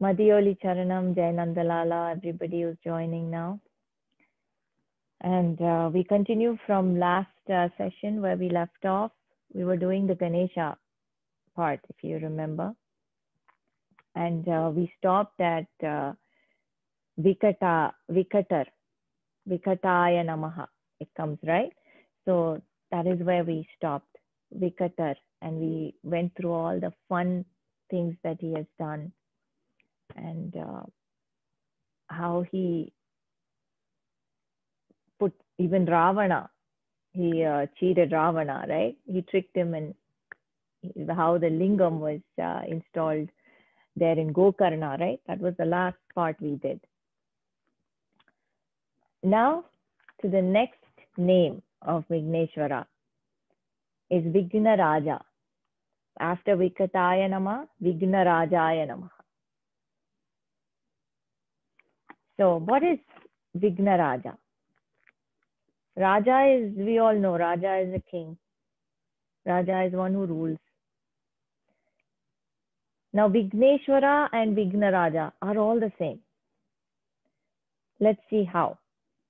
Madhyoli Charanam, Jai Nandalala, everybody who's joining now. And we continue from last session where we left off. We were doing the Ganesha part, if you remember. And we stopped at Vikataya Namaha. It comes, right? So that is where we stopped, Vikatar. And we went through all the fun things that he has done and how he put even Ravana, he cheated Ravana, right? He tricked him, and how the lingam was installed there in Gokarna, right? That was the last part we did. Now to the next name of Vigneshwara is Vigna Raja. After Vikataya Nama, Vigna Rajaya Namaha. So what is Vigna Raja? Raja is, we all know, Raja is a king. Raja is one who rules. Now Vigneshwara and Vigna Raja are all the same. Let's see how.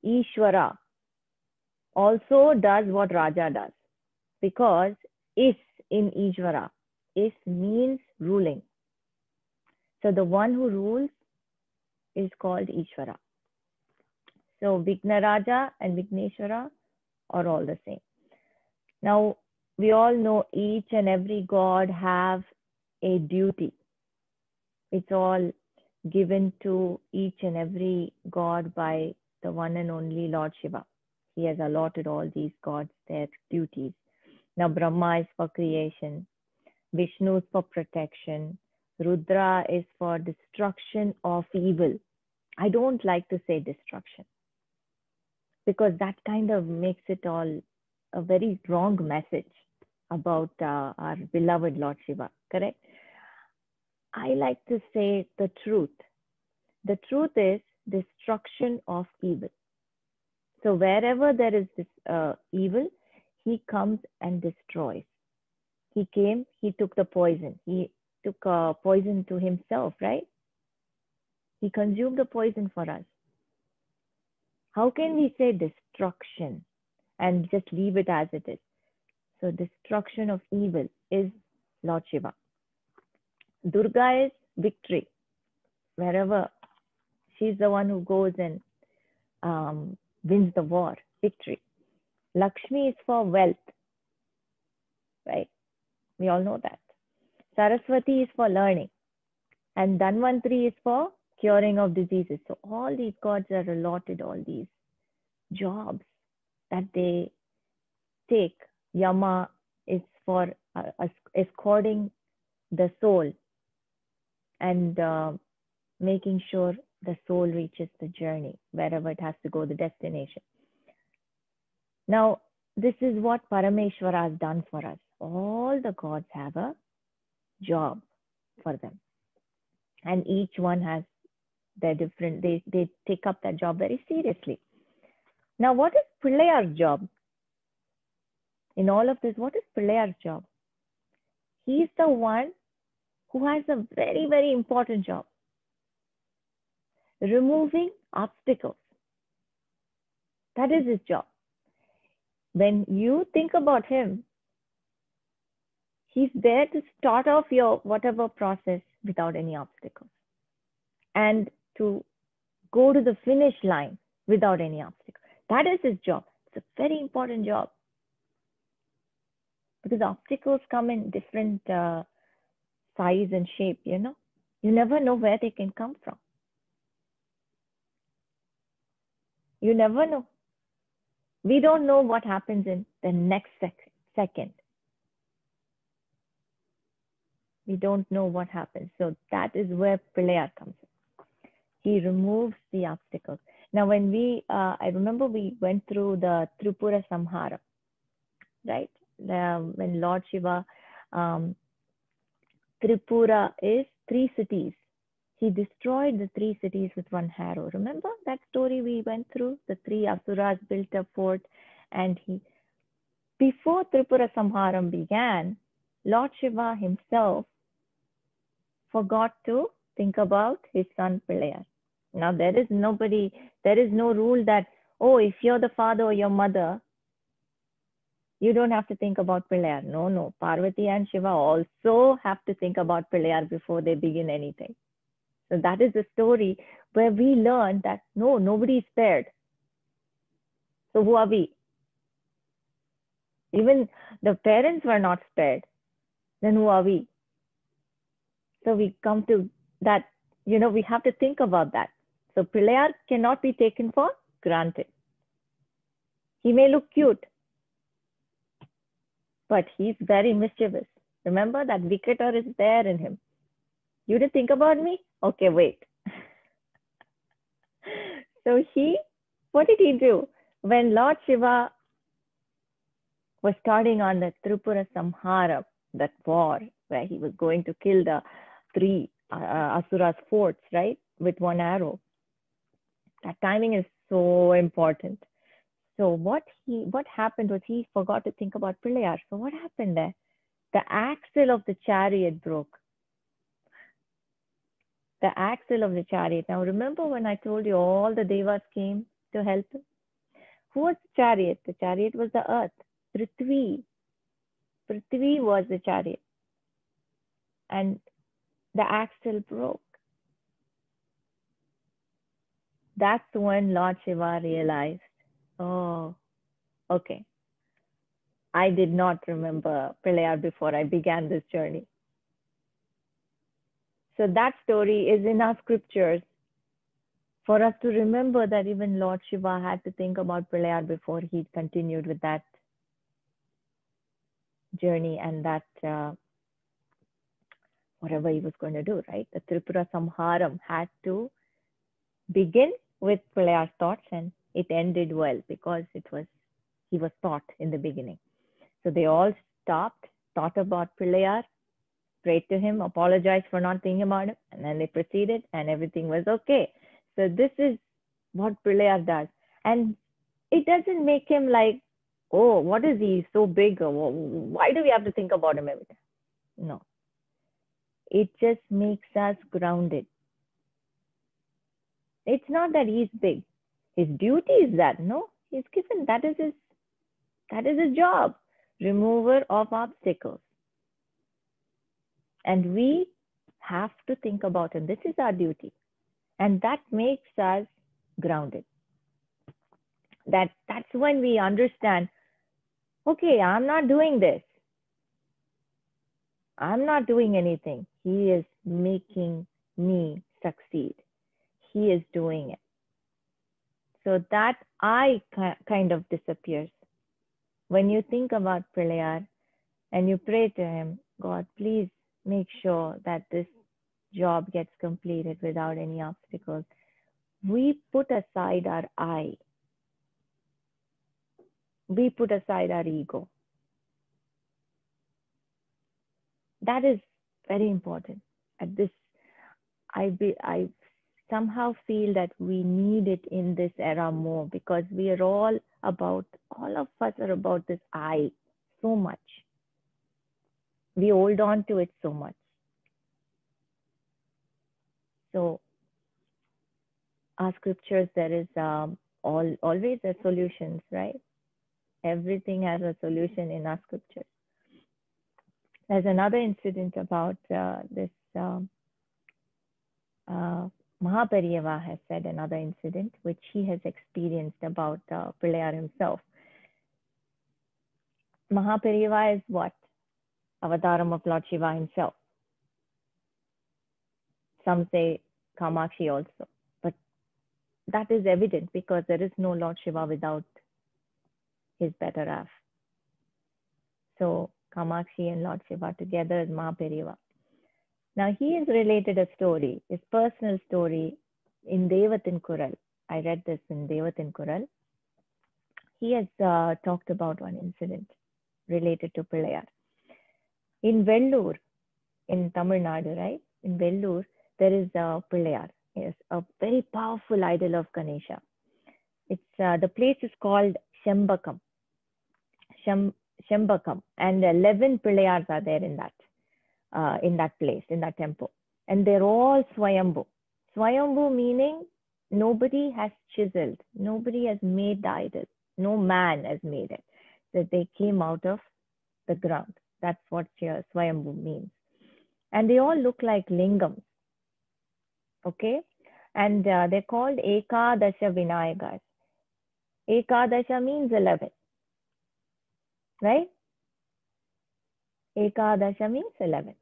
Ishwara also does what Raja does, because is in Ishwara. Is means ruling. So the one who rules is called Ishwara. So Vigna Raja and Vigneshwara are all the same. Now we all know each and every god have a duty. It's all given to each and every god by the one and only Lord Shiva. He has allotted all these gods their duties. Now Brahma is for creation, Vishnu is for protection, Rudra is for destruction of evil. I don't like to say destruction, because that kind of makes it all a very wrong message about our beloved Lord Shiva, correct? I like to say the truth. The truth is destruction of evil. So wherever there is this evil, he comes and destroys. He came, he took the poison. He took poison to himself, right? He consumed the poison for us. How can we say destruction and just leave it as it is? So destruction of evil is Lord Shiva. Durga is victory. Wherever, she's the one who goes and wins the war, victory. Lakshmi is for wealth, right? We all know that. Saraswati is for learning. And Dhanvantri is for curing of diseases. So all these gods are allotted all these jobs that they take. Yama is for escorting the soul and making sure the soul reaches the journey, wherever it has to go, the destination. Now, this is what Parameshwara has done for us. All the gods have a job for them. And each one has their different, they take up that job very seriously. Now, what is Pillayar's job? In all of this, what is Pillayar's job? He's the one who has a very, very important job. Removing obstacles. That is his job. When you think about him, he's there to start off your whatever process without any obstacles, and to go to the finish line without any obstacles. That is his job. It's a very important job, because obstacles come in different size and shape, you know. You never know where they can come from. You never know. We don't know what happens in the next second. We don't know what happens. So that is where Pillayar comes in. He removes the obstacles. Now, when we, I remember we went through the Tripura Samhara, right? When Lord Shiva, Tripura is 3 cities. He destroyed the 3 cities with one arrow. Remember that story we went through? The 3 Asuras built a fort, and before Tripura Samharam began, Lord Shiva himself forgot to think about his son Pillayar. Now, there is no rule that, oh, if you're the father or your mother, you don't have to think about Pillayar. No, no. Parvati and Shiva also have to think about Pillayar before they begin anything. So that is the story where we learn that no, nobody is spared. So who are we? Even the parents were not spared. Then who are we? So we come to that, we have to think about that. So Pillayar cannot be taken for granted. He may look cute, but he's very mischievous. Remember that Vikator is there in him. You didn't think about me? Okay, wait. So what did he do? When Lord Shiva was starting on the Tripura Samhara, that war where he was going to kill the three Asuras forts, right, with one arrow. That timing is so important. So what happened was he forgot to think about Pillayar. So what happened there? The axle of the chariot broke. The axle of the chariot. Now remember when I told you all the devas came to help him? Who was the chariot? The chariot was the earth. Prithvi. Prithvi was the chariot. And the axle broke. That's when Lord Shiva realized, oh, okay. I did not remember Pillayar before I began this journey. So that story is in our scriptures for us to remember that even Lord Shiva had to think about Pillayar before he continued with that journey and that whatever he was going to do, right? The Tripura Samharam had to begin with Pillayar's thoughts, and it ended well because he was taught in the beginning. So they all stopped, thought about Pillayar, prayed to him, apologized for not thinking about him, and then they proceeded and everything was okay. So this is what Pillayar does. And it doesn't make him like, oh, what is he so big? Why do we have to think about him every time? No. It just makes us grounded. It's not that he's big. His duty is that, no? He's given, that is his job. Remover of obstacles. And we have to think about him. This is our duty. And that makes us grounded. That's when we understand, okay, I'm not doing this. I'm not doing anything. He is making me succeed. He is doing it. So that I kind of disappears. When you think about Pillayar and you pray to him, God, please make sure that this job gets completed without any obstacles. We put aside our I. We put aside our ego. That is very important. At this, I somehow feel that we need it in this era more because we are all of us are about this I so much. We hold on to it so much. So our scriptures, there is always a solutions, right? Everything has a solution in our scriptures. There's another incident about this. Mahaperiyava has said another incident which he has experienced about Pillayar himself. Mahaperiyava is what? Avataram of Lord Shiva himself. Some say Kamakshi also. But that is evident because there is no Lord Shiva without his better half. So Kamakshi and Lord Shiva together is Mahaperiyava. Now he has related a story, his personal story in Devatin Kural. I read this in Devatin Kural. He has talked about one incident related to Pillayar. In Vellur, in Tamil Nadu, right? In Vellur, there is a Pillayar. It's a very powerful idol of Ganesha. It's the place is called Shembakam. Shembakam, and 11 Pillayars are there in that place, in that temple. and they're all Swayambhu. Swayambhu meaning nobody has chiseled, nobody has made the idol, no man has made it. That they came out of the ground. That's what Swayambhu means. And they all look like lingams, okay? And they're called Ekadasha Vinayakas. Ekadasha means 11, right? Ekadasha means 11.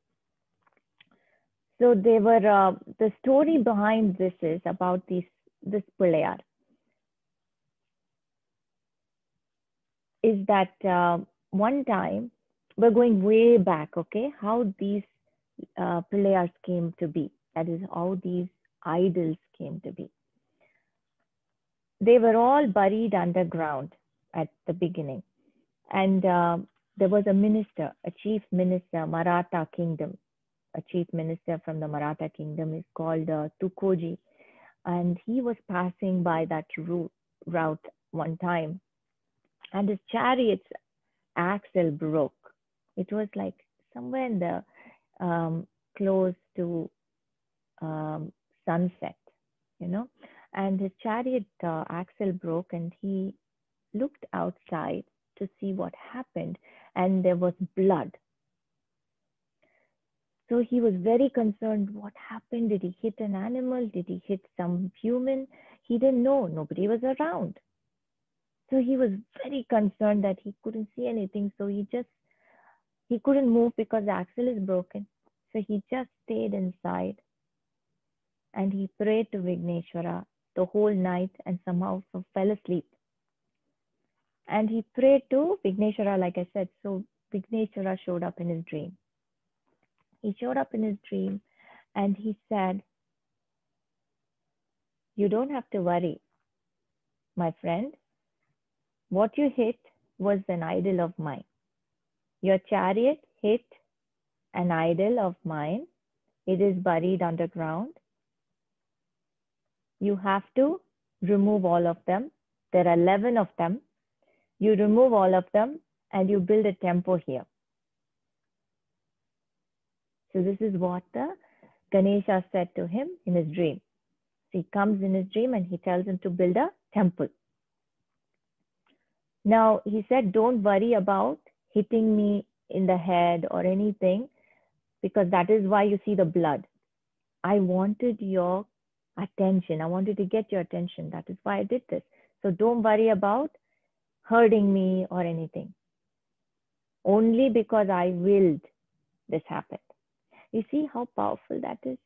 So they were, the story behind this is about this Pillayar. Is that one time, we're going way back, okay? How these Pillayars came to be. That is how these idols came to be. They were all buried underground at the beginning. And there was a minister, a chief minister, Maratha kingdom. A chief minister from the Maratha kingdom is called Tukoji. And he was passing by that route one time. And his chariot's axle broke. It was like somewhere in the close to sunset, you know. And his chariot axle broke, and he looked outside to see what happened, and there was blood. So he was very concerned. What happened? Did he hit an animal? Did he hit some human? He didn't know. Nobody was around. So he was very concerned that he couldn't see anything. So he couldn't move because the axle is broken. So he just stayed inside and he prayed to Vigneshwara the whole night and somehow fell asleep. And he prayed to Vigneshwara, like I said. So Vigneshwara showed up in his dream. He showed up in his dream and he said, "You don't have to worry, my friend. What you hit was an idol of mine. Your chariot hit an idol of mine. It is buried underground. You have to remove all of them. There are 11 of them. You remove all of them and you build a temple here." So this is what the Ganesha said to him in his dream. So he comes in his dream and he tells him to build a temple. Now he said, "Don't worry about hitting me in the head or anything, because that is why you see the blood. I wanted your attention. I wanted to get your attention. That is why I did this. So don't worry about hurting me or anything. Only because I willed this happened." You see how powerful that is?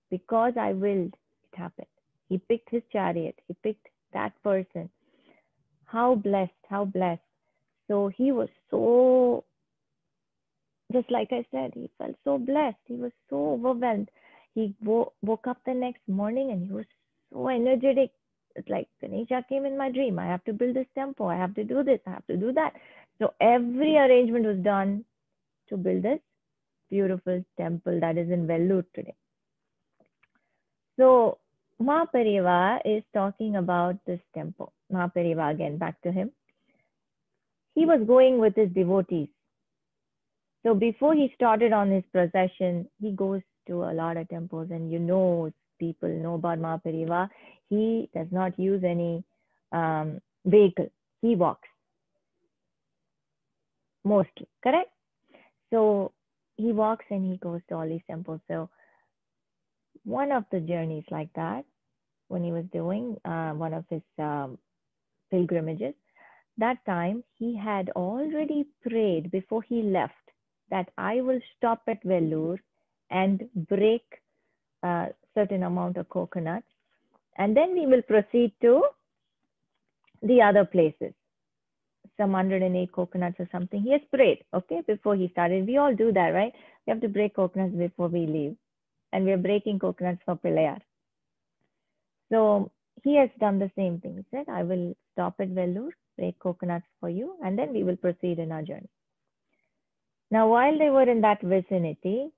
Because I willed, it happened. He picked his chariot. He picked that person. How blessed, how blessed. So he was so, just like I said, he felt so blessed. He was so overwhelmed. He woke up the next morning and he was so energetic. It's like, Ganesha came in my dream. I have to build this temple. I have to do this. I have to do that. So every arrangement was done to build this beautiful temple that is in Vellore today. So Mahapariva is talking about this temple. Mahapariva, again, back to him. He was going with his devotees. So before he started on his procession, he goes to a lot of temples, and people know about Mahapariva. He does not use any vehicle. He walks mostly, correct? So he walks and he goes to all these temples. So one of the journeys like that, when he was doing one of his pilgrimages, that time he had already prayed before he left that I will stop at Vellore and break a certain amount of coconuts, and then we will proceed to the other places, some 108 coconuts or something. He has prayed, okay, before he started. We all do that, right? We have to break coconuts before we leave, and we are breaking coconuts for Pillayar. So he has done the same thing. He said, I will stop at Vellore, break coconuts for you, and then we will proceed in our journey. Now, while they were in that vicinity,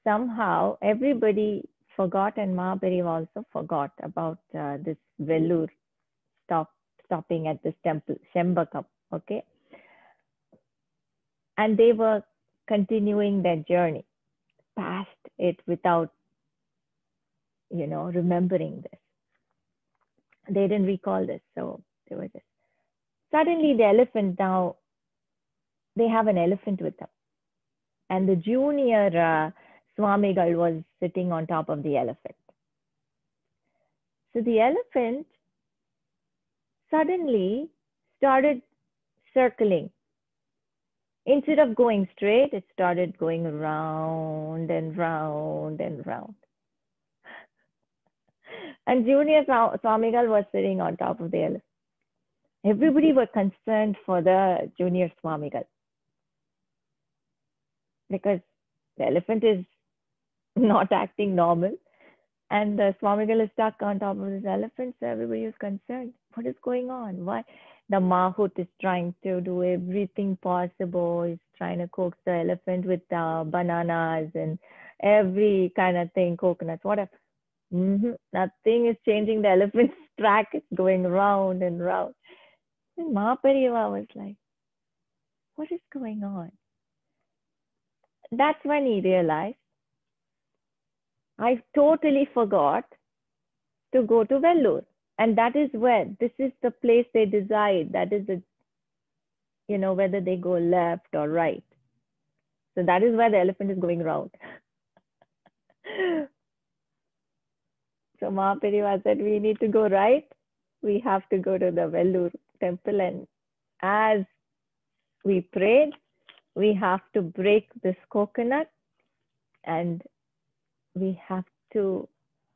somehow everybody forgot, and Mahapariva also forgot about this Vellore stopping at this temple, Shembakam, okay? And they were continuing their journey past it without, remembering this. They didn't recall this, so they were just suddenly the elephant now. They have an elephant with them, and the junior Swamigal was sitting on top of the elephant. So the elephant suddenly started circling. Instead of going straight, it started going round and round and round. And Junior Swamigal was sitting on top of the elephant. Everybody were concerned for the Junior Swamigal because the elephant is not acting normal and the Swamigal is stuck on top of this elephant, so everybody is concerned. What is going on? Why? The Mahout is trying to do everything possible. He's trying to coax the elephant with bananas and every kind of thing, coconuts, whatever. Nothing is changing the elephant's track. It's going round and round. And Mahapariva was like, what is going on? That's when he realized, I totally forgot to go to Vellore. And that is where, this is the place they decide. That is whether they go left or right. So that is where the elephant is going round. So Mahapariva said, we need to go right. We have to go to the Vellore temple. And as we prayed, we have to break this coconut and we have to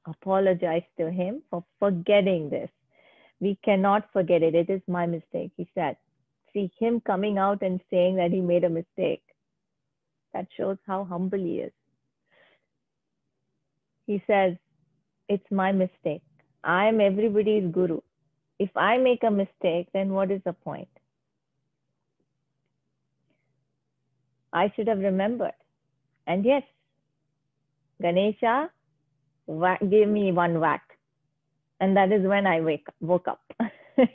apologize to him for forgetting this. We cannot forget it. It is my mistake, he said. See, him coming out and saying that he made a mistake. That shows how humble he is. He says, it's my mistake. I am everybody's guru. If I make a mistake, then what is the point? I should have remembered. And yes, Ganesha gave me one whack. And that is when I woke up,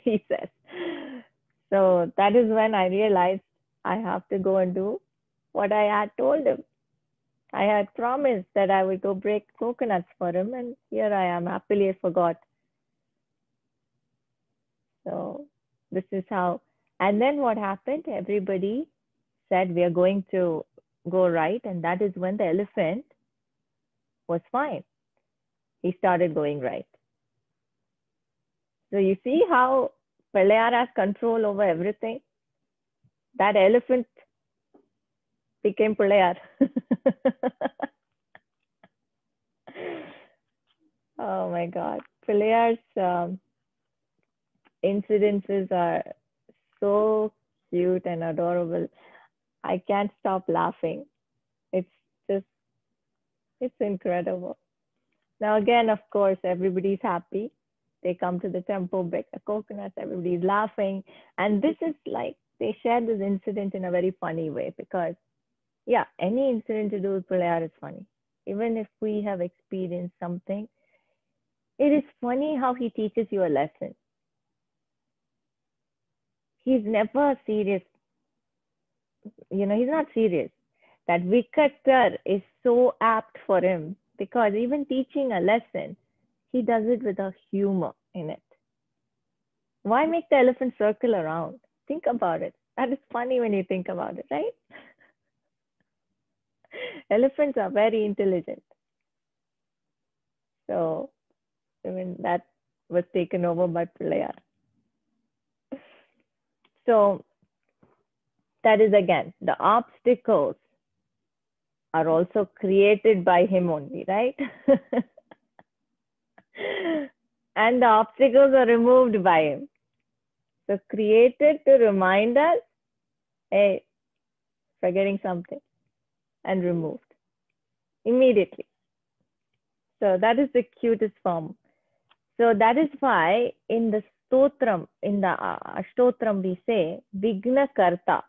he says. So that is when I realized I have to go and do what I had told him. I had promised that I would go break coconuts for him, and here I am, happily I forgot. So this is how, and then what happened? Everybody said we are going to go right, and that is when the elephant was fine. He started going right. So you see how Pillaiyar has control over everything? That elephant became Pillaiyar. Oh my God. Pillaiyar's incidences are so cute and adorable. I can't stop laughing. It's incredible. Now again, of course, everybody's happy. They come to the temple, break the coconuts, everybody's laughing. And this is like, they share this incident in a very funny way because, yeah, any incident to do with Pillaiyar is funny. Even if we have experienced something, it is funny how he teaches you a lesson. He's never serious. He's not serious. That Vikatar is so apt for him because even teaching a lesson, he does it with a humor in it. Why make the elephant circle around? Think about it. That is funny when you think about it, right? Elephants are very intelligent. So, that was taken over by Pillaiyar. So, that is again, the obstacles are also created by him only, right? And the obstacles are removed by him. So created to remind us, hey, forgetting something, and removed immediately. So that is the cutest form. So that is why in the Stotram, in the Ashtotram, we say Vigna Karta.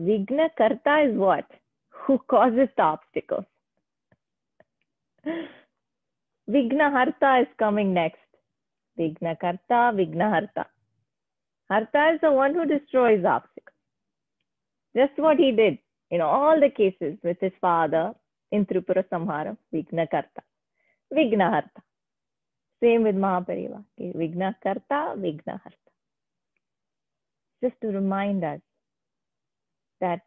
Vigna Karta is what? Who causes the obstacles. Vigna Harta is coming next. Vigna Karta, Vigna Harta. Harta is the one who destroys obstacles. Just what he did. in all the cases with his father in Tripura Samharam, Vignakarta, Vignaharta. Same with Mahapariva. Okay, Vignakarta, Vignaharta. Just to remind us that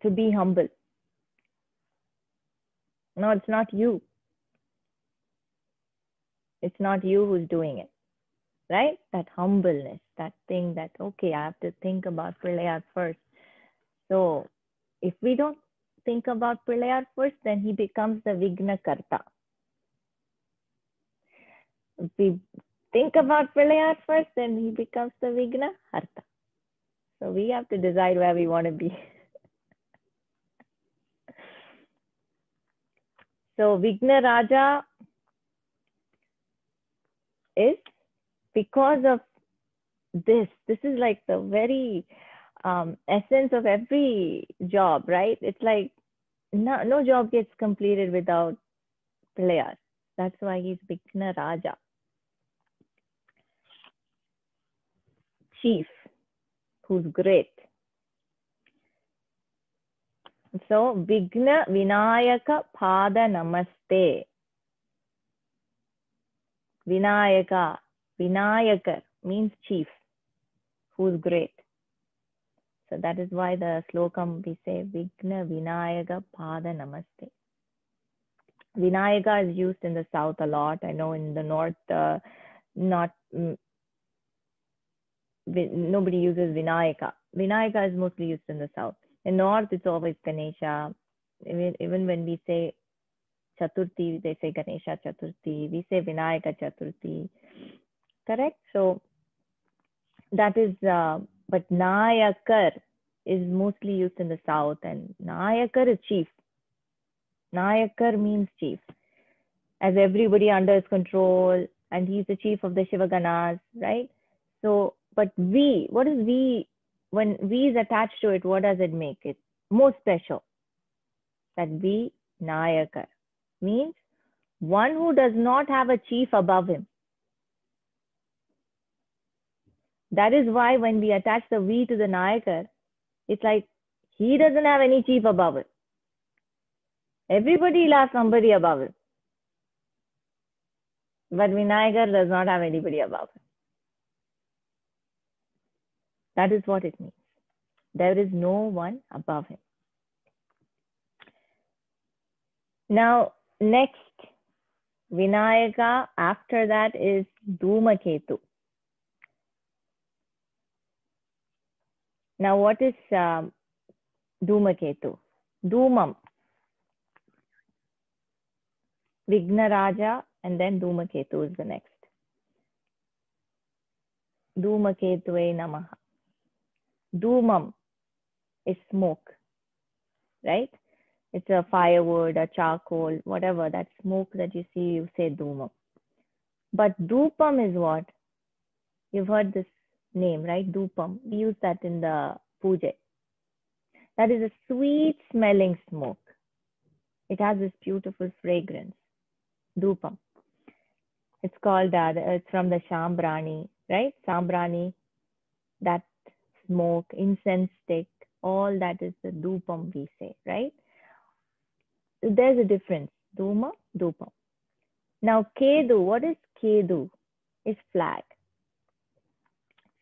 to be humble. No, it's not you. It's not you who's doing it, right? That humbleness, that thing that, okay, I have to think about Pillayar first. So if we don't think about Pillayar first, then he becomes the Vignakarta. If we think about Pillayar first, then he becomes the Vignaharta. So we have to decide where we want to be. So Vigna Raja is because of this. This is like the very essence of every job, right? It's like no job gets completed without Pillayar. That's why he's Vigna Raja. Chief, who's great. So Vigna Vinayaka Pada Namaste. Vinayaka, Vinayakar means chief, who's great. So that is why the slokam we say Vigna Vinayaka Pada Namaste. Vinayaka is used in the south a lot. I know in the north, nobody uses Vinayaka. Vinayaka is mostly used in the south. In north, it's always Ganesha. Even when we say Chaturthi, they say Ganesha Chaturthi. We say Vinayaka Chaturthi. Correct? So that is, but Nayakar is mostly used in the south, and Nayakar is chief. Nayakar means chief, as everybody under his control, and he's the chief of the Shivaganas, right? So, but V, what is V? When V is attached to it, what does it make it more special? That V, Nayakar, means one who does not have a chief above him. That is why when we attach the V to the Nayakar, it's like he doesn't have any chief above him. Everybody will have somebody above him. But Vinayakar does not have anybody above him. That is what it means. There is no one above him. Now, next, Vinayaka, after that is Dhumaketu. Now, what is Dhumaketu? Dhumam. Vignaraja, and then Dhumaketu is the next. Dhumaketue Namaha. Dhumam is smoke, right? It's a firewood, a charcoal, whatever, that smoke that you see, you say Dhumam. But Dhupam is what? You've heard this name, right? Dhupam. We use that in the puja. That is a sweet smelling smoke. It has this beautiful fragrance. Dhupam. It's called that. It's from the Shambrani, right? Sambrani, that smoke, incense stick, all that is the Dhupam we say, right? There's a difference. Dhuma, Dhupam. Now, Kedu, what is Kedu? It's flag.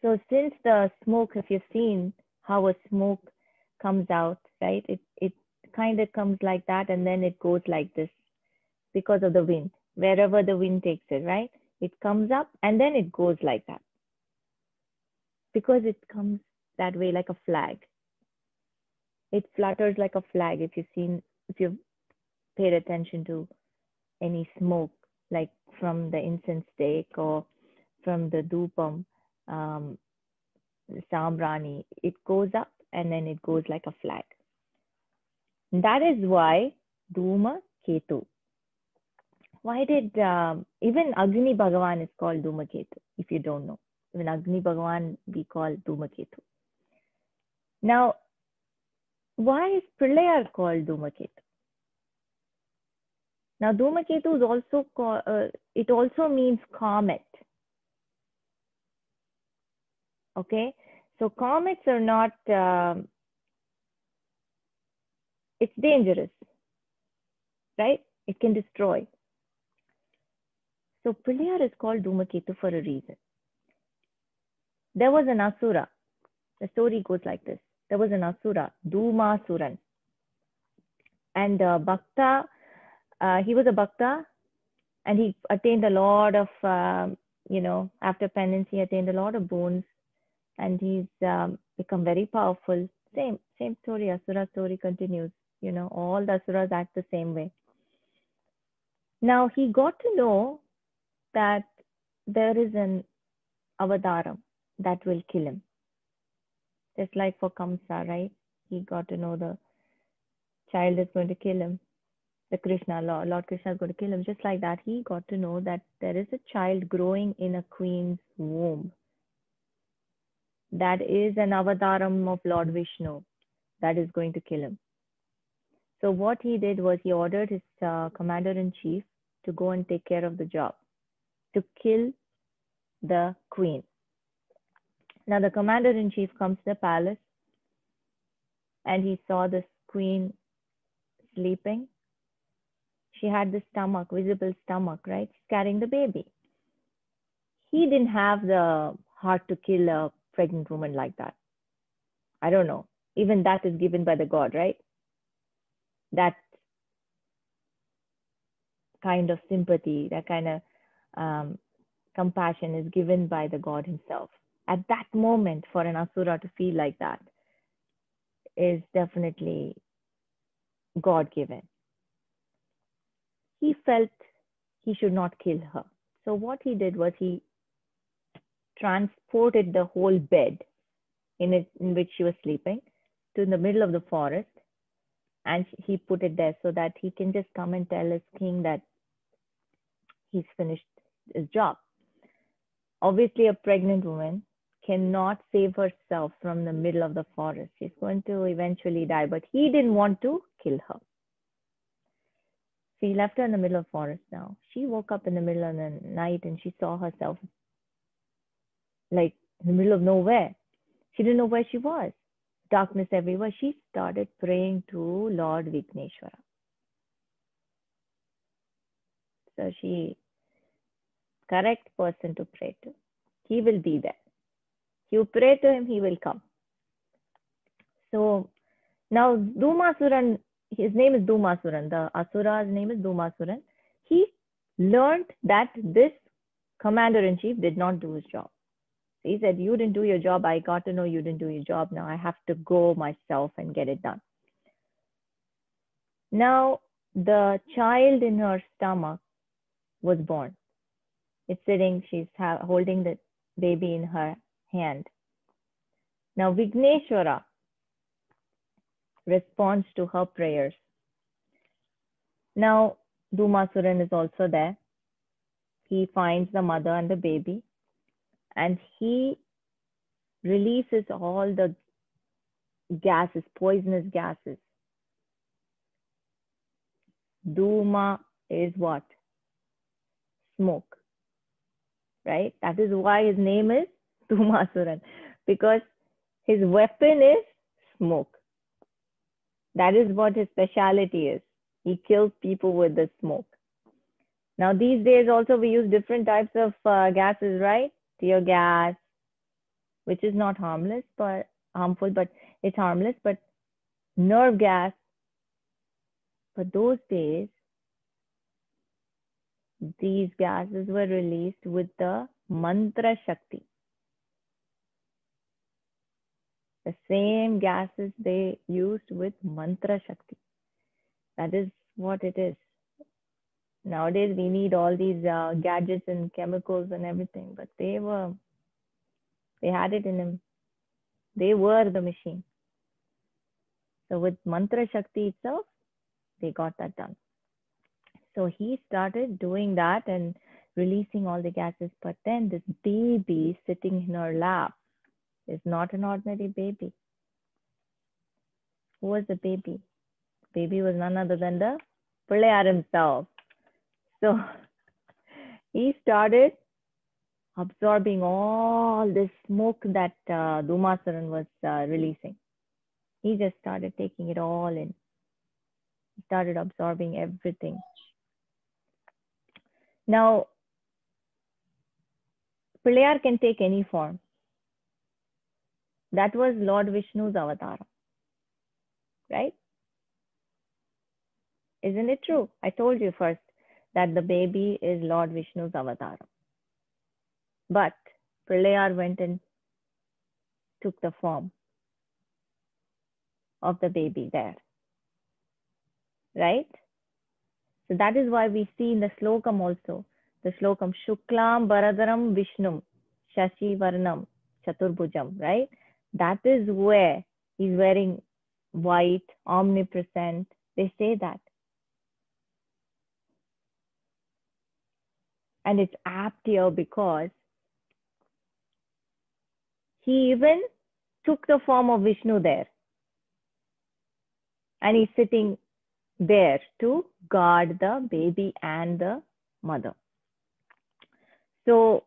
So since the smoke, if you've seen how a smoke comes out, right? It kind of comes like that and then it goes like this because of the wind. Wherever the wind takes it, right? It comes up and then it goes like that. Because it comes that way like a flag. It flutters like a flag if you've paid attention to any smoke, like from the incense stick or from the Dhupam, Sambrani, it goes up and then it goes like a flag. That is why Dhuma Ketu. Why did even Agni Bhagavan is called Dhumaketu, if you don't know. Even Agni Bhagavan we call Dhumaketu. Now, why is Pillayar called Dhumaketu? Now, Dhumaketu is also called, it also means comet. Okay, so comets are not It's dangerous, right? It can destroy. So Pillaiyar is called Dhumaketu for a reason. There was an Asura. The story goes like this. There was an Asura, Dhumasuran. And Bhakta, he was a Bhakta, and he attained a lot of, after penance, he attained a lot of boons, and he's become very powerful. Same story, Asura story continues. All the Asuras act the same way. Now he got to know that there is an avataram that will kill him. Just like for Kamsa, right? He got to know the child is going to kill him. The Krishna, Lord Krishna is going to kill him. Just like that, he got to know that there is a child growing in a queen's womb. That is an avataram of Lord Vishnu that is going to kill him. So what he did was he ordered his commander-in-chief to go and take care of the job, to kill the queen. Now the commander-in-chief comes to the palace and he saw this queen sleeping. She had the stomach, visible stomach, right? She's carrying the baby. He didn't have the heart to kill a pregnant woman like that. I don't know. Even that is given by the God, right? That kind of sympathy, that kind of compassion is given by the God himself. At that moment, for an Asura to feel like that is definitely God-given. He felt he should not kill her. So what he did was he transported the whole bed in which she was sleeping to the middle of the forest, and he put it there so that he can just come and tell his king that he's finished his job. Obviously, a pregnant woman cannot save herself from the middle of the forest. She's going to eventually die, but he didn't want to kill her. So he left her in the middle of the forest now. She woke up in the middle of the night and she saw herself like in the middle of nowhere. She didn't know where she was. Darkness everywhere. She started praying to Lord Vigneshwara. So she, correct person to pray to. He will be there. You pray to him, he will come. So now Dhumasuran, his name is Dhumasuran. The Asura's name is Dhumasuran. He learned that this commander-in-chief did not do his job. He said, you didn't do your job. I got to know you didn't do your job. Now I have to go myself and get it done. Now the child in her stomach was born. It's sitting, she's holding the baby in her hand. Now Vigneshwara responds to her prayers. Now Dhumasuran is also there. He finds the mother and the baby, and he releases all the gases, poisonous gases. Dhuma is what? Smoke, right? That is why his name is Dhumasuran, because his weapon is smoke. That is what his specialty is. He kills people with the smoke. Now, these days also we use different types of gases, right? Tear gas, which is not harmless, but harmful, but it's harmless, but nerve gas. But those days, these gases were released with the mantra shakti. The same gases they used with mantra shakti. That is what it is. Nowadays, we need all these gadgets and chemicals and everything, but they had it in them. They were the machine. So with mantra shakti itself, they got that done. So he started doing that and releasing all the gases. But then this baby sitting in her lap is not an ordinary baby. Who was the baby? Baby was none other than the Pillaiyar himself. So he started absorbing all this smoke that Dhumasuran was releasing. He just started taking it all in. He started absorbing everything. Now, Pilayar can take any form. That was Lord Vishnu's avatar, right? Isn't it true? I told you first that the baby is Lord Vishnu's avatar. But Pilayar went and took the form of the baby there, right? So that is why we see in the slokam also, the slokam Shuklam Baradaram Vishnum Shashi Varnam Chaturbhujam, right? That is where he's wearing white, omnipresent. They say that. And it's apt here because he even took the form of Vishnu there. And he's sitting there to guard the baby and the mother. So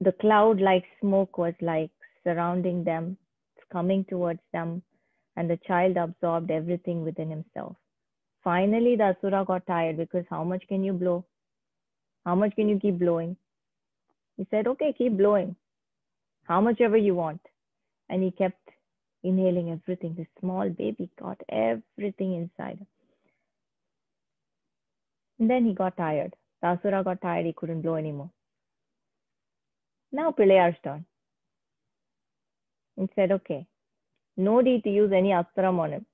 the cloud like smoke was like surrounding them, coming towards them, and the child absorbed everything within himself. Finally, the Asura got tired because how much can you blow? How much can you keep blowing? He said, okay, keep blowing. How much ever you want. And he kept inhaling everything. The small baby got everything inside. And then he got tired. The Asura got tired. He couldn't blow anymore. Now Pilayar's turn. He said, okay, no need to use any astram on him.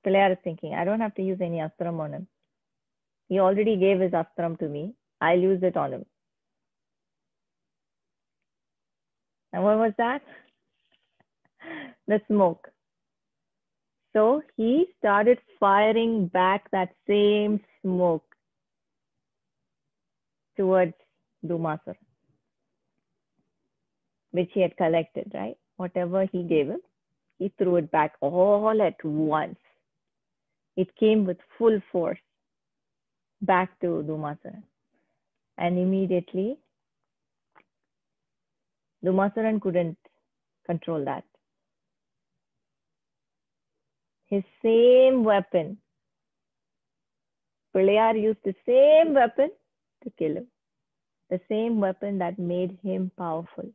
Pilayar is thinking, I don't have to use any astram on him. He already gave his astram to me. I'll use it on him. And what was that? The smoke. So he started firing back that same smoke towards Dhumasura, which he had collected, right? Whatever he gave him, he threw it back all at once. It came with full force back to Dhumasura. And immediately, Dhumasuran couldn't control that. His same weapon, Pilayar used the same weapon to kill him. The same weapon that made him powerful.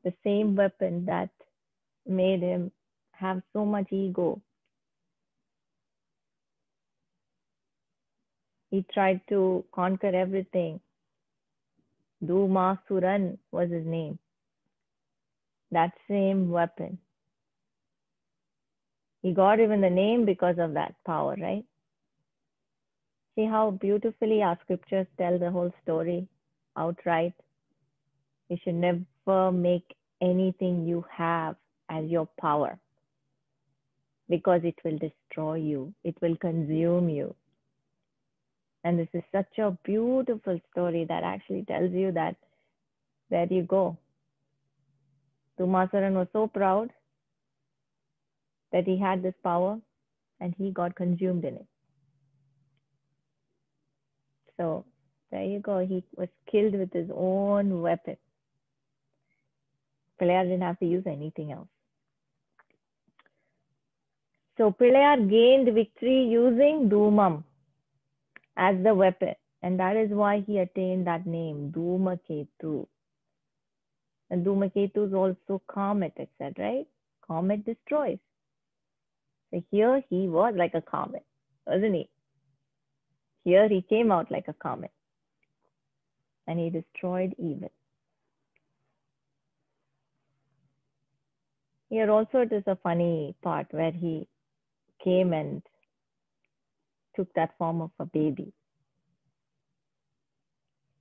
The same weapon that made him have so much ego. He tried to conquer everything. Dhumasuran was his name. That same weapon. He got even the name because of that power, right? See how beautifully our scriptures tell the whole story outright. You should never make anything you have as your power because it will destroy you. It will consume you. And this is such a beautiful story that actually tells you that there you go. Dhumasuran was so proud that he had this power and he got consumed in it. So there you go. He was killed with his own weapon. Pilayar didn't have to use anything else. So Pilayar gained victory using Dhumam as the weapon. And that is why he attained that name, Dhumaketu. And Dhumaketu is also comet, it said, right? Comet destroys. So here he was like a comet, wasn't he? Here he came out like a comet. And he destroyed evil. Here also it is a funny part where he came and took that form of a baby.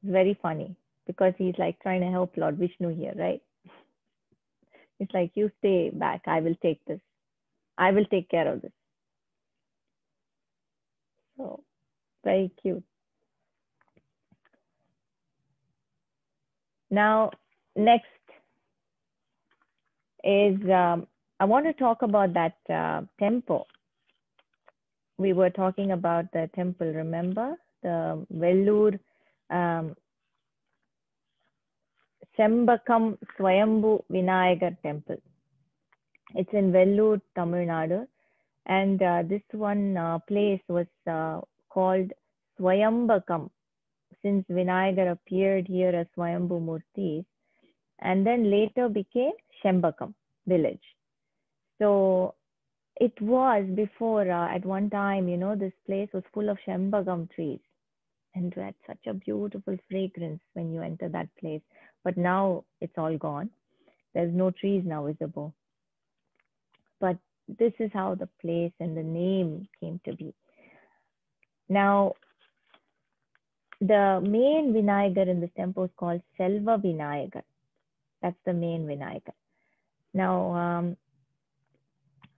It's very funny because he's like trying to help Lord Vishnu here, right? It's like, you stay back. I will take this. I will take care of this. So very cute. Now, next is, I want to talk about that temple. We were talking about the temple, remember? The Vellur Sembakam Swayambhu Vinayagar temple. It's in Vellur, Tamil Nadu. And this one place was called Swayambakam, since Vinayagar appeared here as Swayambhu Murtis, and then later became Shembakam village. So it was before, at one time, this place was full of Shembakam trees, and it had such a beautiful fragrance when you enter that place. But now it's all gone. There's no trees now visible. But this is how the place and the name came to be. Now, the main Vinayagar in this temple is called Selva Vinayagar. That's the main Vinayagar. Now,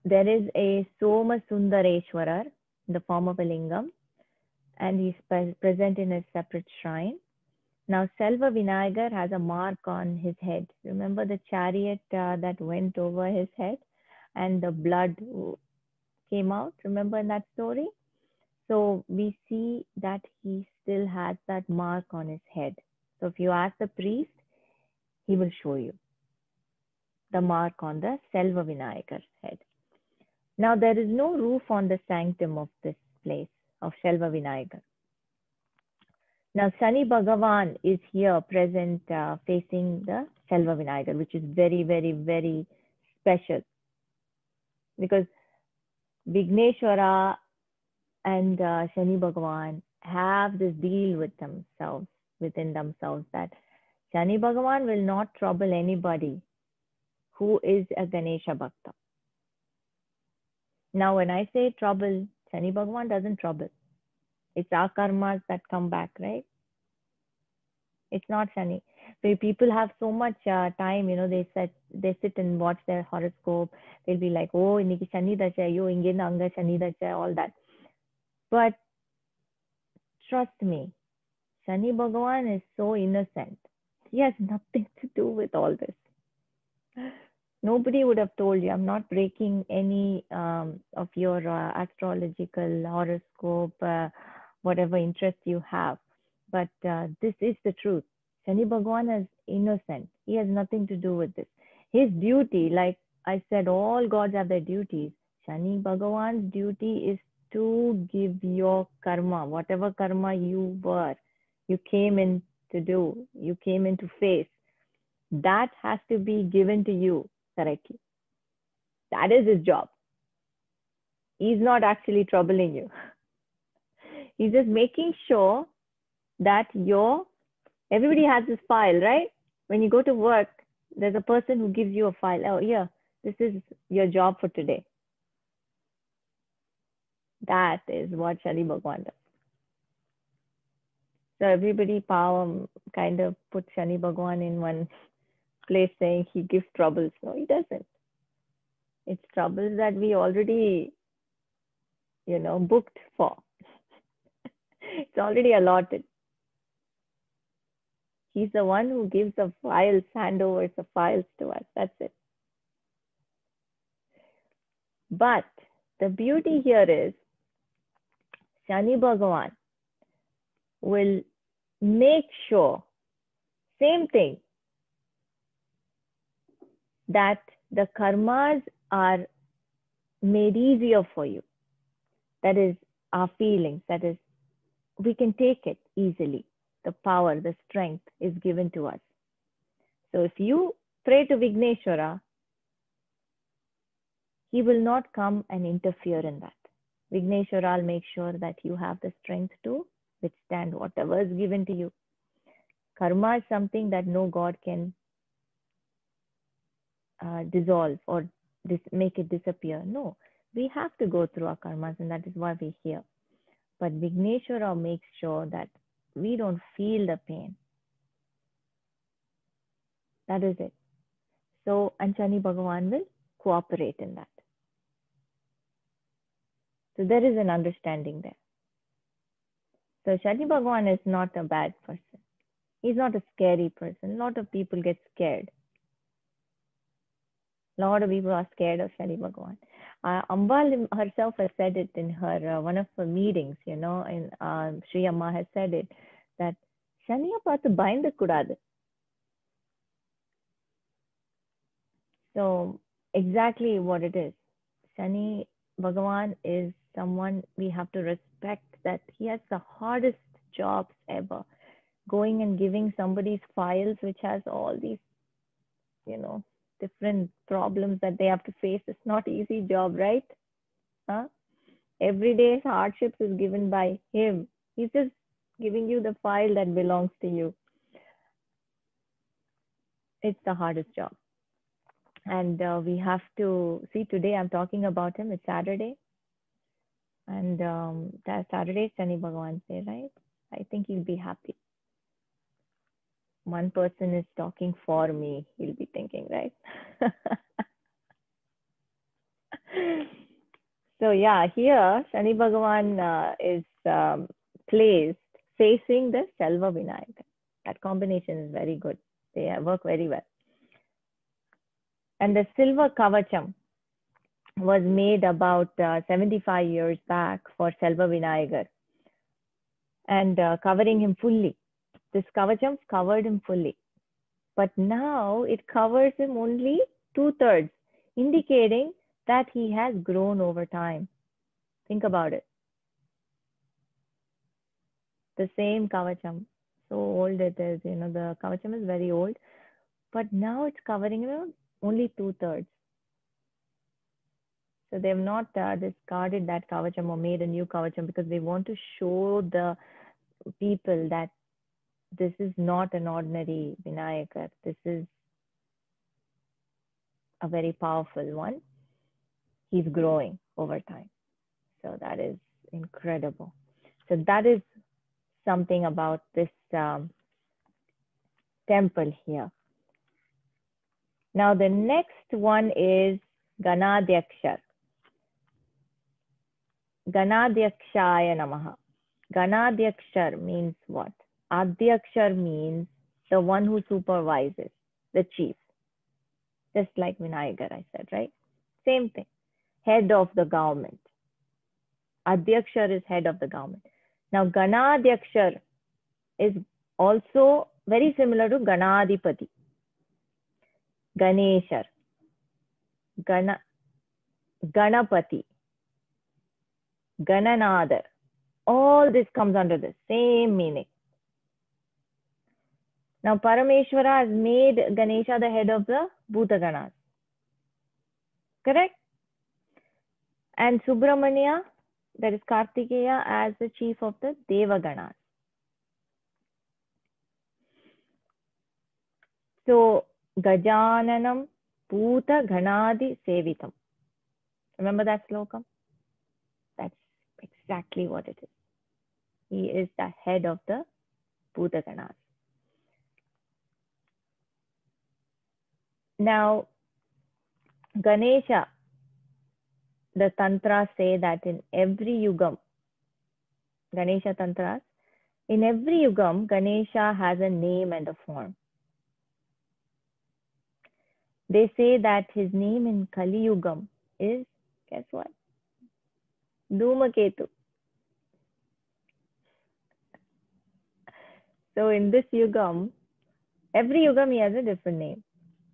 there is a Soma Sundareshwarar in the form of a lingam, and he's present in a separate shrine. Now, Selva Vinayagar has a mark on his head. Remember the chariot that went over his head and the blood came out? Remember in that story? So we see that he still has that mark on his head. So if you ask the priest, he will show you the mark on the Selva Vinayakar's head. Now there is no roof on the sanctum of this place of Selva Vinayakar. Now Shani Bhagavan is here present facing the Selva Vinayakar, which is very, very, very special, because Vigneshwara and Shani Bhagavan have this deal with themselves, within themselves, that Shani Bhagavan will not trouble anybody who is a Ganesha Bhakta. Now, when I say trouble, Shani Bhagavan doesn't trouble. It's our karmas that come back, right? It's not Shani. So people have so much time, they sit and watch their horoscope. They'll be like, oh, inniki Shani dacha, yo, inge anga Shani dacha, all that. But trust me, Shani Bhagavan is so innocent. He has nothing to do with all this. Nobody would have told you. I'm not breaking any of your astrological horoscope, whatever interest you have. But this is the truth. Shani Bhagavan is innocent. He has nothing to do with this. His duty, like I said, all gods have their duties. Shani Bhagavan's duty is to give your karma, whatever karma you came in to do, you came in to face. That has to be given to you correctly. That is his job. He's not actually troubling you. He's just making sure that everybody has this file, right? When you go to work, there's a person who gives you a file. Oh, yeah, this is your job for today. That is what Shani Bhagavan does. So everybody kind of put Shani Bhagavan in one place saying he gives troubles. No, he doesn't. It's troubles that we already, booked for. It's already allotted. He's the one who gives the files, handovers the files to us. That's it. But the beauty here is Shani Bhagavan will make sure, same thing, that the karmas are made easier for you. That is our feelings. That is, we can take it easily. The power, the strength is given to us. So if you pray to Vigneshwara, he will not come and interfere in that. Vigneshwara will make sure that you have the strength to withstand whatever is given to you. Karma is something that no God can dissolve or make it disappear. No, we have to go through our karmas, and that is why we're here. But Vigneshwara makes sure that we don't feel the pain. That is it. So, and Shani Bhagavan will cooperate in that. So there is an understanding there. So Shani Bhagavan is not a bad person. He's not a scary person. A lot of people get scared. A lot of people are scared of Shani Bhagavan. Ambal herself has said it in her one of her meetings, and Sri Amma has said it, that Shaniya paathu bayinda kudadu. So exactly what it is. Shani Bhagavan is someone we have to respect, that he has the hardest jobs ever. Going and giving somebody's files which has all these, you know, different problems that they have to face. It's not easy job, right? Huh? Every day's hardships is given by him. He's just giving you the file that belongs to you. It's the hardest job. And we have to see, today I'm talking about him. It's Saturday. And that Saturday is Shani Bhagavan's day, right? I think he'll be happy. One person is talking for me, he'll be thinking, right? So yeah, here Shani Bhagavan is placed facing the Selva Vinayaka. That combination is very good. They work very well. And the silver kavacham was made about 75 years back for Selva Vinayakar, and covering him fully. This kavacham covered him fully. But now it covers him only 2/3, indicating that he has grown over time. Think about it. The same kavacham, so old it is, the kavacham is very old, but now it's covering him only 2/3. So they have not discarded that kavacham or made a new kavacham because they want to show the people that this is not an ordinary Vinayakar. This is a very powerful one. He's growing over time. So that is incredible. So that is something about this temple here. Now the next one is Ganadhyakshar. Ganadhyakshaya Namaha. Ganadhyakshar means what? Adhyakshar means the one who supervises, the chief. Just like Vinayakar, I said, right? Same thing. Head of the government. Adhyakshar is head of the government. Now, Ganadhyakshar is also very similar to Ganadipati. Ganeshar. Ganapati. Gananadar. All this comes under the same meaning. Now, Parameshwara has made Ganesha the head of the Bhutaganas. Correct? And Subramanya, that is Kartikeya, as the chief of the Devaganas. So, Gajananam Bhuta Ganadi Sevitam. Remember that slokam? That's exactly what it is. He is the head of the Bhutaganas. Now, Ganesha, the tantras say that in every yugam, Ganesha tantras, in every yugam, Ganesha has a name and a form. They say that his name in Kali Yugam is, guess what? Dhumaketu. So in this yugam, every yugam he has a different name.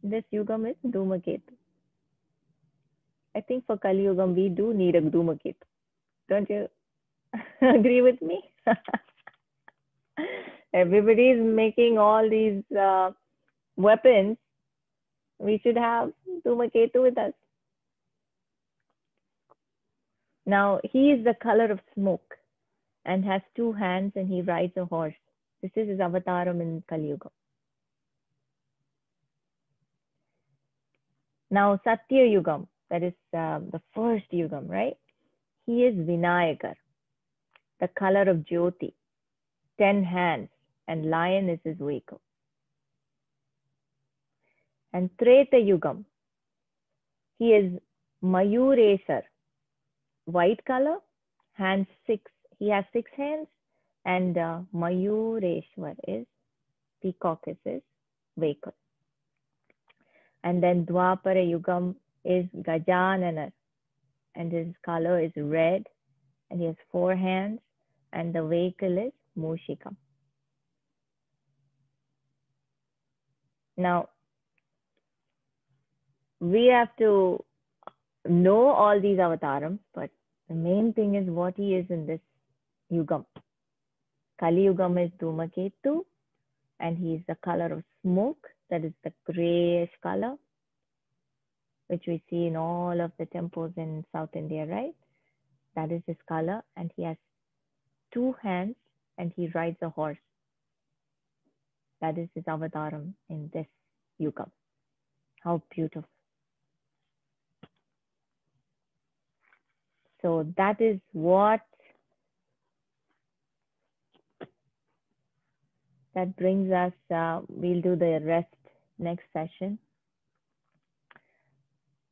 This yugam is Dhumaketu. I think for Kali Yugam, we do need a Dhumaketu. Don't you agree with me? Everybody is making all these weapons. We should have Dhumaketu with us. Now, he is the color of smoke and has 2 hands, and he rides a horse. This is his avataram in Kali Yuga. Now, Satya Yugam, that is the first Yugam, right? He is Vinayakar, the color of Jyoti, 10 hands, and lion is his vehicle. And Treta Yugam, he is Mayuresar, white color, hands 6. He has 6 hands, and Mayureshwar is peacock is his vehicle. And then Dwapara Yugam is Gajanana, and his color is red, and he has 4 hands, and the vehicle is Mushika. Now, we have to know all these avatarams, but the main thing is what he is in this Yugam. Kali Yugam is Dhumaketu, and he is the color of smoke, that is the grayish color, which we see in all of the temples in South India, right? That is his color, and he has two hands and he rides a horse. That is his avataram in this Yugam. How beautiful. So that is what that brings us. We'll do the rest next session.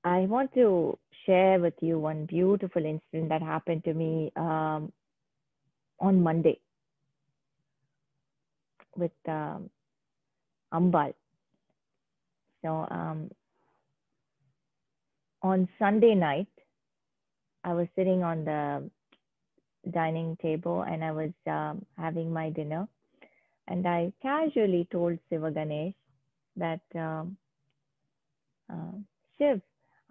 I want to share with you one beautiful incident that happened to me on Monday with Ambal. So on Sunday night, I was sitting on the dining table and I was having my dinner, and I casually told Siva Ganesh that Shiv,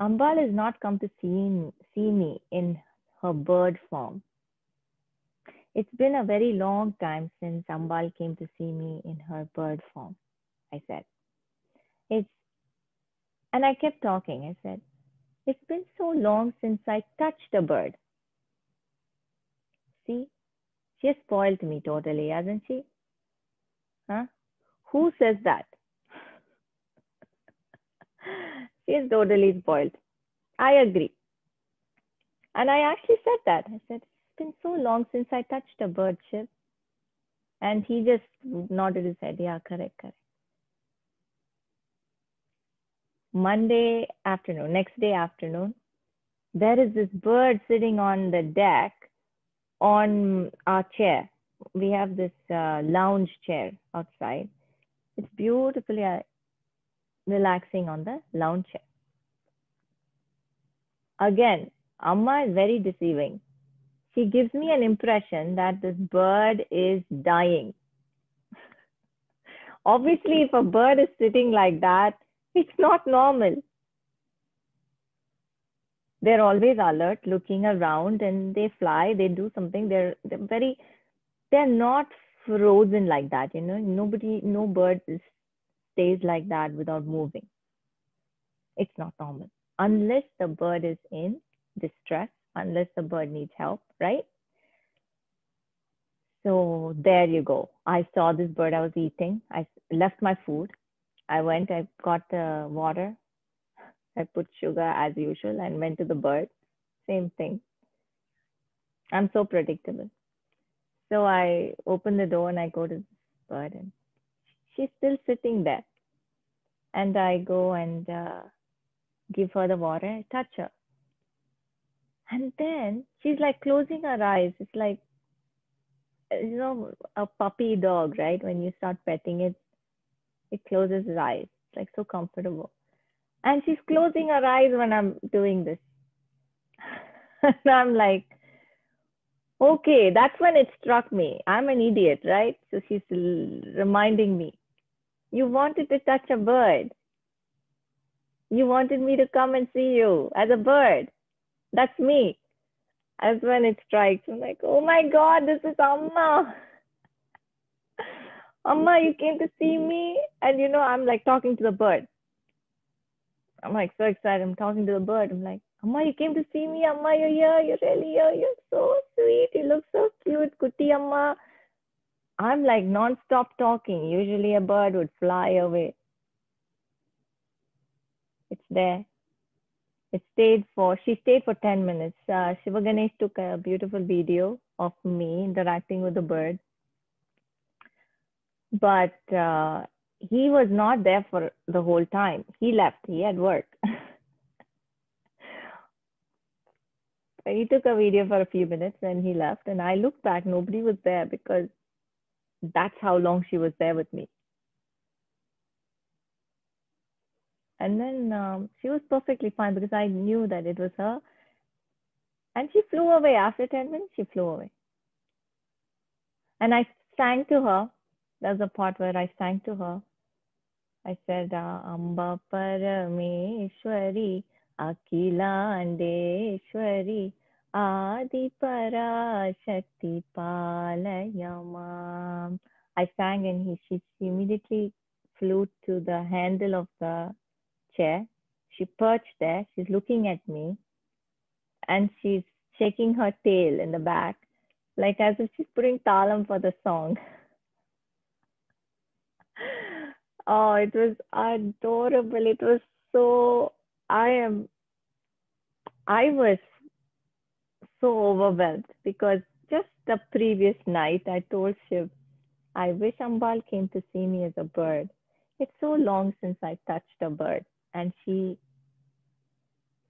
Ambal has not come to see me in her bird form. It's been a very long time since Ambal came to see me in her bird form, I said. And I kept talking. I said, it's been so long since I touched a bird. See, she has spoiled me totally, hasn't she? Huh? Who says that? She is totally spoiled. I agree. And I actually said that. I said, it's been so long since I touched a bird, Shiv. And he just nodded his head. Yeah, correct, correct. Monday afternoon, next day afternoon, there is this bird sitting on the deck on our chair. We have this lounge chair outside. It's beautifully relaxing on the lounge chair. Again, Amma is very deceiving. She gives me an impression that this bird is dying. Obviously, if a bird is sitting like that, it's not normal. They're always alert, looking around, and they fly, they do something. They're not frozen like that, no bird stays like that without moving. It's not normal. Unless the bird is in distress, unless the bird needs help, right? So there you go. I saw this bird I was eating. I left my food. I went, I got the water. I put sugar as usual and went to the bird. Same thing. I'm so predictable. So I open the door and I go to this bird and she's still sitting there. And I go and give her the water. I touch her. And then she's like closing her eyes. It's like, a puppy dog, right? When you start petting it, it closes its eyes. It's like so comfortable. And she's closing her eyes when I'm doing this. And I'm like, okay, that's when it struck me. I'm an idiot, right? So she's reminding me, you wanted to touch a bird. You wanted me to come and see you as a bird. That's me. That's when it strikes. I'm like, oh my God, this is Amma. Amma, you came to see me. And I'm like talking to the bird. I'm like so excited. I'm talking to the bird. I'm like, Amma, you came to see me. Amma, you're here. You're really here. You're so sweet. You look so cute. Kutti Amma. I'm like non-stop talking. Usually a bird would fly away. It's there. She stayed for 10 minutes. Shiva Ganesh took a beautiful video of me interacting with the bird. But he was not there for the whole time. He left. He had work. He took a video for a few minutes and he left. And I looked back. Nobody was there because that's how long she was there with me. And then she was perfectly fine because I knew that it was her. And she flew away. After 10 minutes, she flew away. And I sang to her. There's a part where I sang to her. I said, Amba Parameshwari, Akhilandeshwari Adiparashakti Palayamam. I sang and she immediately flew to the handle of the chair. She perched there. She's looking at me and she's shaking her tail in the back, like as if she's putting talam for the song. Oh, it was adorable. It was so, I am, I was so overwhelmed because just the previous night I told Shiv, I wish Ambal came to see me as a bird. It's so long since I touched a bird. And she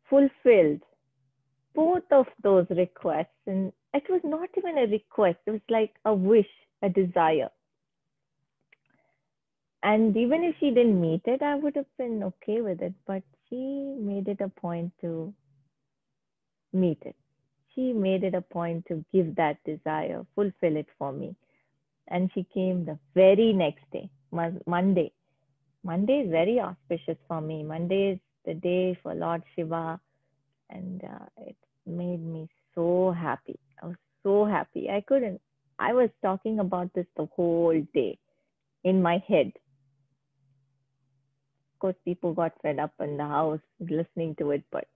fulfilled both of those requests. And it was not even a request, it was like a wish, a desire. And even if she didn't meet it, I would have been okay with it. But she made it a point to meet it. She made it a point to give that desire, fulfill it for me. And she came the very next day, Monday. Monday is very auspicious for me. Monday is the day for Lord Shiva, and it made me so happy. I was so happy. I was talking about this the whole day in my head. Of course, people got fed up in the house listening to it, but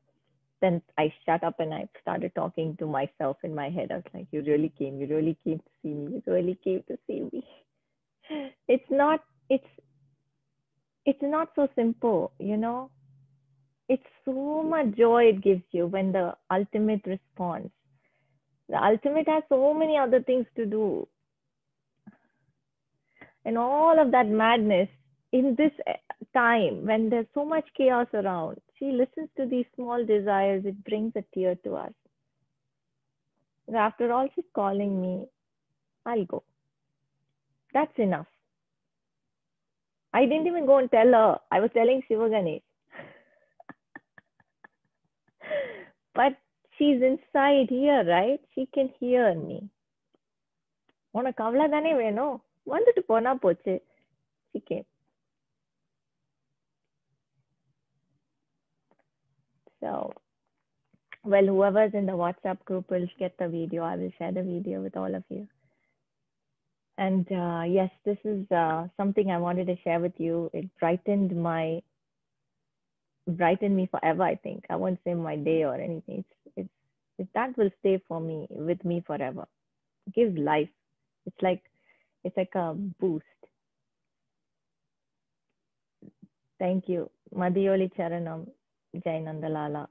then I shut up and I started talking to myself in my head. I was like, you really came to see me, you really came to see me. It's not, it's not so simple, you know? It's so much joy it gives you when the ultimate response. The ultimate has so many other things to do. And all of that madness in this time when there's so much chaos around, she listens to these small desires. It brings a tear to us. After all, she's calling me. I'll go. That's enough. I didn't even go and tell her. I was telling Shiva Ganesh. But she's inside here, right? She can hear me. உனக்கு அவ்வளவுதானே வேணும் வந்துட்டு போனா போச்சு. She came. So, well, whoever's in the WhatsApp group will get the video. I will share the video with all of you. And yes, this is something I wanted to share with you. It brightened me forever. I think I won't say my day or anything. That will stay for me with me forever. Gives life. It's like a boost. Thank you. Madhyoli Charanam, Jai Nandalala.